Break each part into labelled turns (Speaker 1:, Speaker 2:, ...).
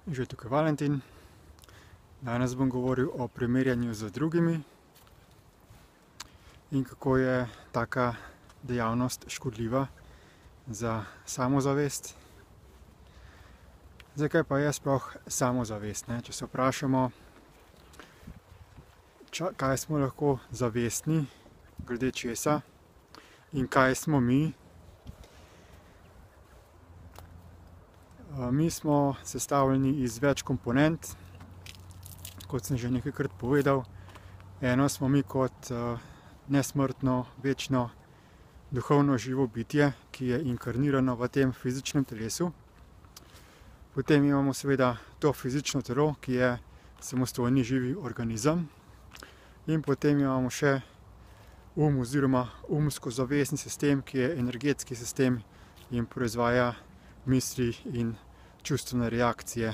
Speaker 1: Že tukaj Valentin. Danes bom govoril o primerjanju z drugimi in kako je taka dejavnost škodljiva za samozavest. Zdaj, kaj pa je sploh samozavest? Če se vprašamo, kaj smo lahko zavestni, glede česa in kaj smo mi. Mi smo sestavljeni iz več komponent, kot sem že nekajkrat povedal. Eno smo mi kot nesmrtno, večno, duhovno živo bitje, ki je inkarnirano v tem fizičnem telesu. Potem imamo seveda to fizično telo, ki je samostojni živi organizem. In potem imamo še oziroma umsko-zavestni sistem, ki je energetski sistem in proizvaja misli in čustvene reakcije.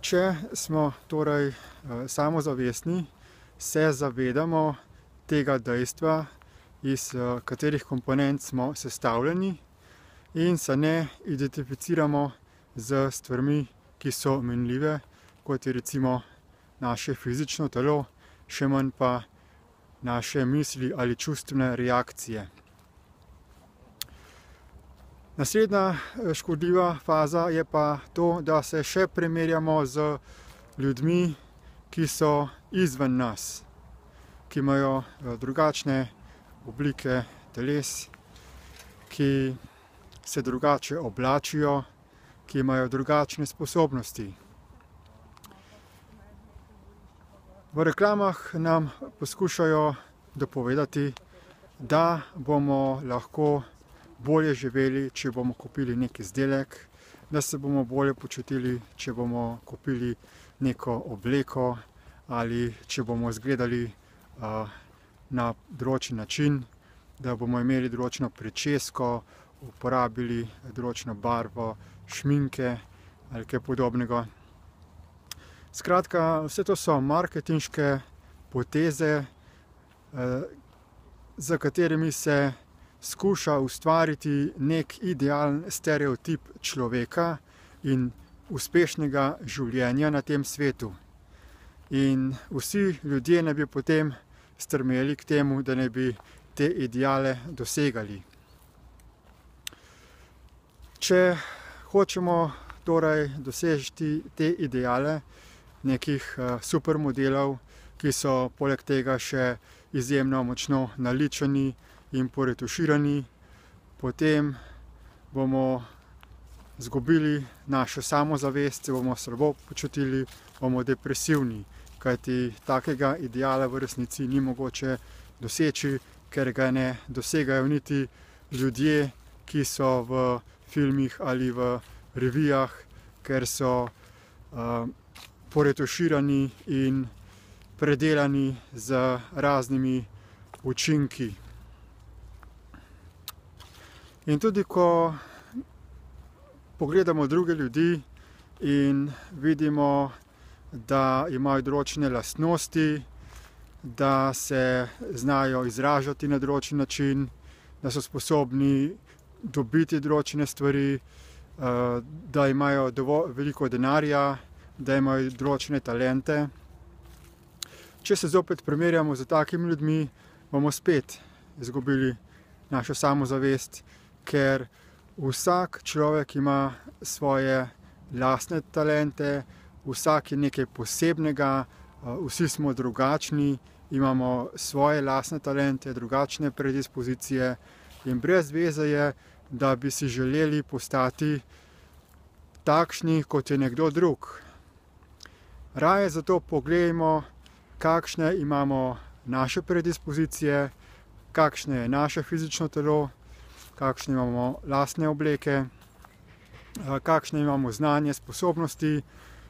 Speaker 1: Če smo torej samozavestni, se zavedamo tega dejstva, iz katerih komponent smo sestavljeni, in se ne identificiramo z stvarmi, ki so minljive, kot je recimo naše fizično telo, še manj pa naše misli ali čustvene reakcije. Naslednja škodljiva faza je pa to, da se še primerjamo z ljudmi, ki so izven nas, ki imajo drugačne oblike teles, ki se drugače oblačijo, ki imajo drugačne sposobnosti. V reklamah nam poskušajo dopovedati, da bomo lahko bolje živeli, če bomo kupili nek izdelek, da se bomo bolje počutili, če bomo kupili neko obleko ali če bomo izgledali na določen način, da bomo imeli določeno pričesko, uporabili določeno barvo šminke ali kaj podobnega. Skratka, vse to so marketinške poteze, za katerimi se skuša ustvariti nek idealen stereotip človeka in uspešnega življenja na tem svetu. In vsi ljudje naj bi potem strmeli k temu, da naj bi te ideale dosegali. Če hočemo torej doseči te ideale nekih supermodelov, ki so poleg tega še izjemno močno naličeni in poretuširani, potem bomo izgubili našo samozavest, se bomo slabo počutili, bomo depresivni, kajti takega ideala v resnici ni mogoče doseči, ker ga ne dosegajo niti ljudje, ki so v filmih ali v revijah, ker so poretuširani in predelani z raznimi učinki. In tudi ko pogledamo druge ljudi in vidimo, da imajo določene lastnosti, da se znajo izražati na določen način, da so sposobni dobiti določene stvari, da imajo veliko denarja, da imajo določene talente. Če se zopet primerjamo z takimi ljudmi, bomo spet izgubili našo samozavest, ker vsak človek ima svoje lastne talente, vsak je nekaj posebnega, vsi smo drugačni, imamo svoje lastne talente, drugačne predispozicije in brez veze je, da bi si želeli postati takšni, kot je nekdo drug. Raje zato pogledajmo, kakšne imamo naše predispozicije, kakšno je naše fizično telo, kakšne imamo lastne obleke, kakšne imamo znanje, sposobnosti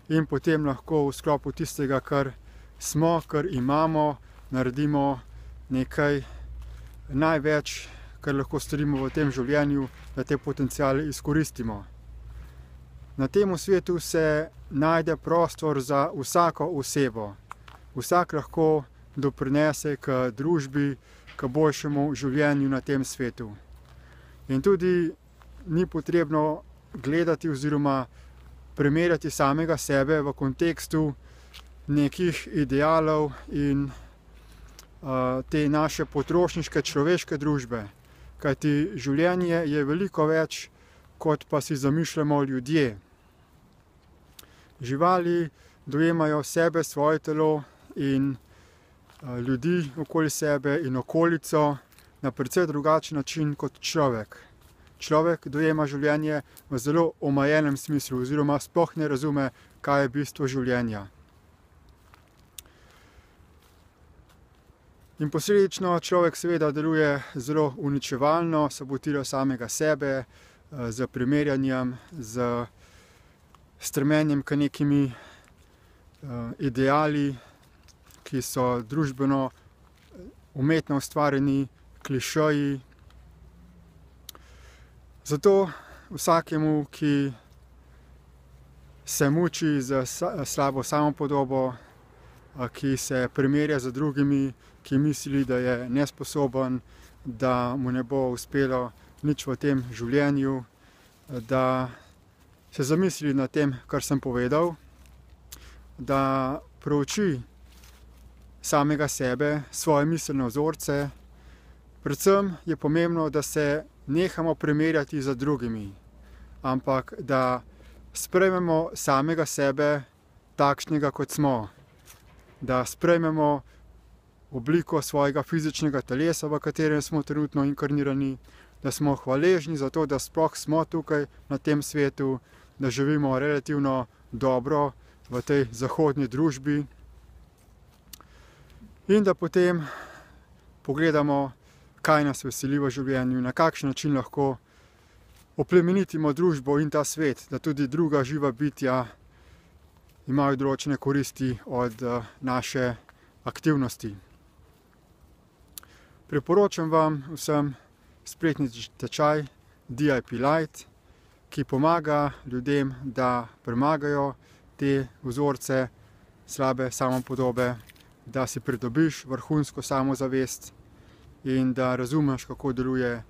Speaker 1: in potem lahko v sklopu tistega, kar smo, kar imamo, naredimo nekaj največ, kar lahko storimo v tem življenju, da te potenciale izkoristimo. Na tem svetu se najde prostor za vsako osebo. Vsak lahko doprinese k družbi, k boljšemu življenju na tem svetu. In tudi ni potrebno gledati oziroma primerjati samega sebe v kontekstu nekih idealov in te naše potrošniške človeške družbe. Kajti življenje je veliko več, kot pa si zamišljamo ljudje. Živali dojemajo sebe, svoje telo in ljudi okoli sebe in okolico na precej drugačen način kot človek. Človek dojema življenje v zelo omejenem smislu oziroma sploh ne razume, kaj je bistvo življenja. In posledično človek seveda deluje zelo uničevalno, sabotira samega sebe z primerjanjem, z strmenjem k nekimi ideali, ki so družbeno umetno ustvarjeni klišeji. Zato vsakemu, ki se muči z slabo samopodobo, ki se primerja z drugimi, ki misli, da je nesposoben, da mu ne bo uspelo nič v tem življenju, da se zamisli nad tem, kar sem povedal, da prouči samega sebe, svoje miselne vzorce. Predvsem je pomembno, da se nehamo primerjati z drugimi, ampak da sprejmemo samega sebe takšnega, kot smo. Da sprejmemo obliko svojega fizičnega telesa, v katerem smo trenutno inkarnirani, da smo hvaležni za to, da sploh smo tukaj na tem svetu, da živimo relativno dobro v tej zahodni družbi in da potem pogledamo, kaj nas veseli v življenju, na kakšen način lahko oplemenitimo družbo in ta svet, da tudi druga živa bitja imajo določene koristi od naše aktivnosti. Priporočam vam vsem spletni tečaj DIP Light, ki pomaga ljudem, da premagajo te vzorce slabe samopodobe, da si pridobiš vrhunsko samozavest in da razumeš, kako deluje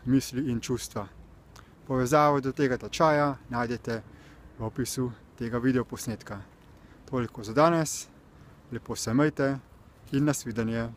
Speaker 1: misli in čustva. Povezavo do tega tečaja najdete v opisu tega videoposnetka. Toliko za danes, lepo se imejte in nasvidenje.